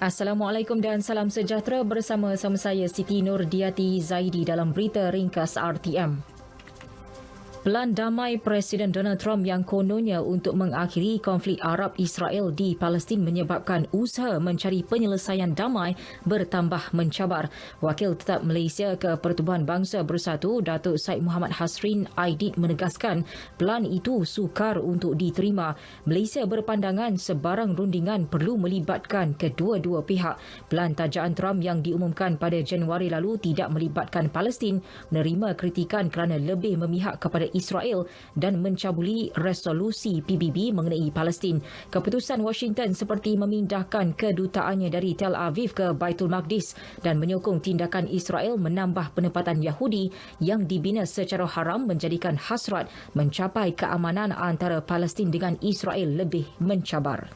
Assalamualaikum dan salam sejahtera bersama saya Siti Nurdiati Zaidi dalam berita ringkas RTM. Pelan damai Presiden Donald Trump yang kononnya untuk mengakhiri konflik Arab-Israel di Palestin menyebabkan usaha mencari penyelesaian damai bertambah mencabar. Wakil Tetap Malaysia ke Pertubuhan Bangsa Bersatu, Datuk Syed Muhammad Hasrin Aidit menegaskan pelan itu sukar untuk diterima. Malaysia berpandangan sebarang rundingan perlu melibatkan kedua-dua pihak. Pelan tajaan Trump yang diumumkan pada Januari lalu tidak melibatkan Palestin menerima kritikan kerana lebih memihak kepada Israel dan mencabuli resolusi PBB mengenai Palestin. Keputusan Washington seperti memindahkan kedutaannya dari Tel Aviv ke Baitul Maqdis dan menyokong tindakan Israel menambah penempatan Yahudi yang dibina secara haram menjadikan hasrat mencapai keamanan antara Palestin dengan Israel lebih mencabar.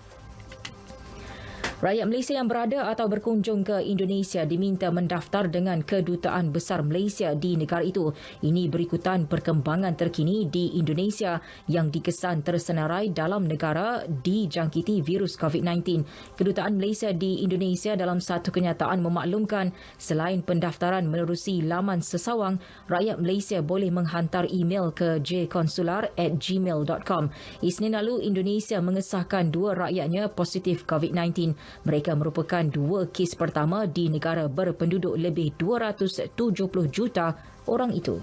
Rakyat Malaysia yang berada atau berkunjung ke Indonesia diminta mendaftar dengan Kedutaan Besar Malaysia di negara itu. Ini berikutan perkembangan terkini di Indonesia yang dikesan tersenarai dalam negara dijangkiti virus COVID-19. Kedutaan Malaysia di Indonesia dalam satu kenyataan memaklumkan selain pendaftaran menerusi laman sesawang, rakyat Malaysia boleh menghantar email ke jkonsular@gmail.com. Isnin lalu, Indonesia mengesahkan 2 rakyatnya positif COVID-19. Mereka merupakan 2 kes pertama di negara berpenduduk lebih 270 juta orang itu.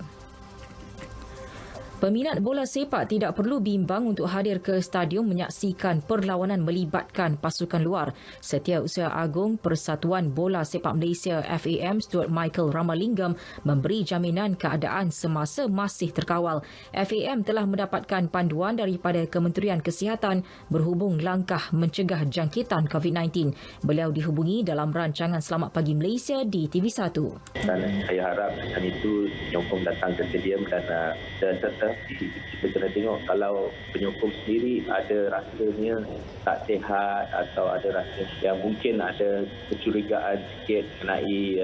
Peminat bola sepak tidak perlu bimbang untuk hadir ke stadium menyaksikan perlawanan melibatkan pasukan luar. Setiausaha Agung Persatuan Bola Sepak Malaysia FAM Stuart Michael Ramalingam memberi jaminan keadaan semasa masih terkawal. FAM telah mendapatkan panduan daripada Kementerian Kesihatan berhubung langkah mencegah jangkitan COVID-19. Beliau dihubungi dalam rancangan Selamat Pagi Malaysia di TV1. Dan saya harap dengan itu penyokong datang ke stadium dan serta kita kena tengok kalau penyokong sendiri ada rasanya tak sihat atau ada rasa yang mungkin ada kecurigaan sikit mengenai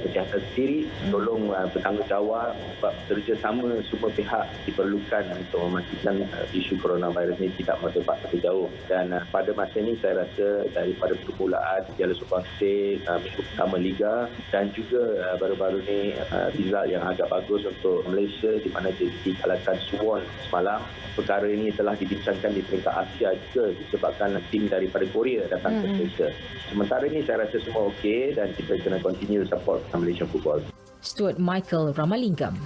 kesihatan sendiri, tolong bertanggungjawab sebab kerjasama semua pihak diperlukan untuk memastikan isu coronavirus ini tidak merebak lebih jauh. Dan pada masa ini saya rasa daripada permulaan Piala Supansel, minggu pertama Liga dan juga baru-baru ni result yang agak bagus untuk Malaysia di mana dikalahkan Suwon semalam. Perkara ini telah dibincangkan di peringkat Asia juga disebabkan tim daripada Korea datang ke Malaysia. Sementara ini saya rasa semua okey dan kita kena continue support Malaysian football. Stuart Michael Ramalingam.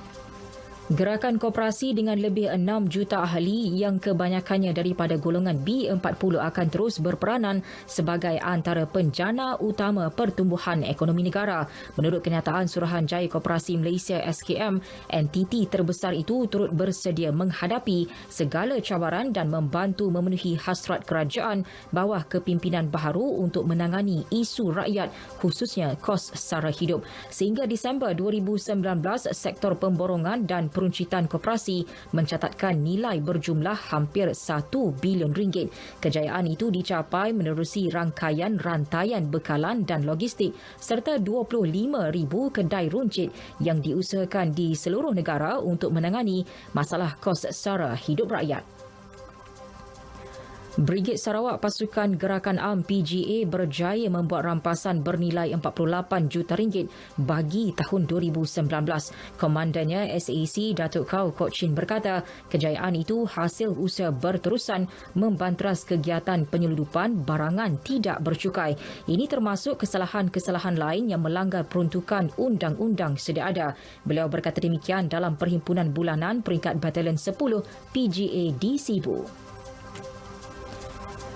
Gerakan koperasi dengan lebih 6 juta ahli yang kebanyakannya daripada golongan B40 akan terus berperanan sebagai antara penjana utama pertumbuhan ekonomi negara. Menurut kenyataan Suruhanjaya Koperasi Malaysia SKM, entiti terbesar itu turut bersedia menghadapi segala cabaran dan membantu memenuhi hasrat kerajaan bawah kepimpinan baharu untuk menangani isu rakyat khususnya kos sara hidup. Sehingga Disember 2019, sektor pemborongan dan peruncitan koperasi mencatatkan nilai berjumlah hampir 1 bilion ringgit. Kejayaan itu dicapai menerusi rangkaian rantaian bekalan dan logistik serta 25,000 kedai runcit yang diusahakan di seluruh negara untuk menangani masalah kos sara hidup rakyat. Brigade Sarawak Pasukan Gerakan Am PGA berjaya membuat rampasan bernilai 48 juta ringgit bagi tahun 2019. Komandannya SAC Datuk Kau Kok Chin berkata, kejayaan itu hasil usaha berterusan membanteras kegiatan penyeludupan barangan tidak bercukai. Ini termasuk kesalahan-kesalahan lain yang melanggar peruntukan undang-undang sedia ada. Beliau berkata demikian dalam perhimpunan bulanan peringkat Batalion 10 PGA di Sibu.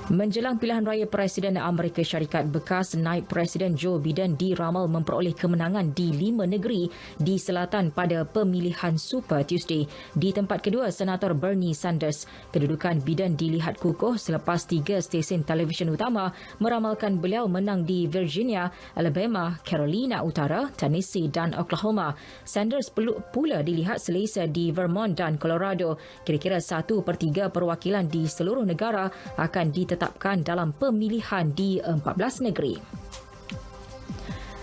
Menjelang pilihan raya Presiden Amerika Syarikat, bekas naib Presiden Joe Biden diramal memperoleh kemenangan di 5 negeri di selatan pada pemilihan Super Tuesday. Di tempat kedua, Senator Bernie Sanders. Kedudukan Biden dilihat kukuh selepas 3 stesen televisyen utama meramalkan beliau menang di Virginia, Alabama, Carolina Utara, Tennessee dan Oklahoma. Sanders pula dilihat selesa di Vermont dan Colorado. Kira-kira 1/3 perwakilan di seluruh negara akan ditetapkan dalam pemilihan di 14 negeri.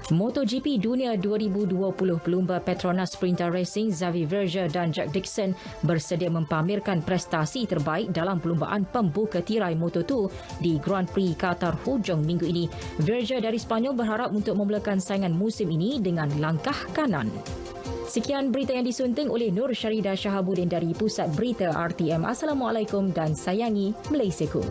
MotoGP Dunia 2020 pelumba Petronas Sprinter Racing Xavi Verger dan Jack Dixon bersedia mempamerkan prestasi terbaik dalam perlumbaan pembuka tirai Moto2 di Grand Prix Qatar hujung minggu ini. Verger dari Sepanyol berharap untuk memulakan saingan musim ini dengan langkah kanan. Sekian berita yang disunting oleh Nur Syarida Shahabuddin dari Pusat Berita RTM. Assalamualaikum dan sayangi Malaysiaku.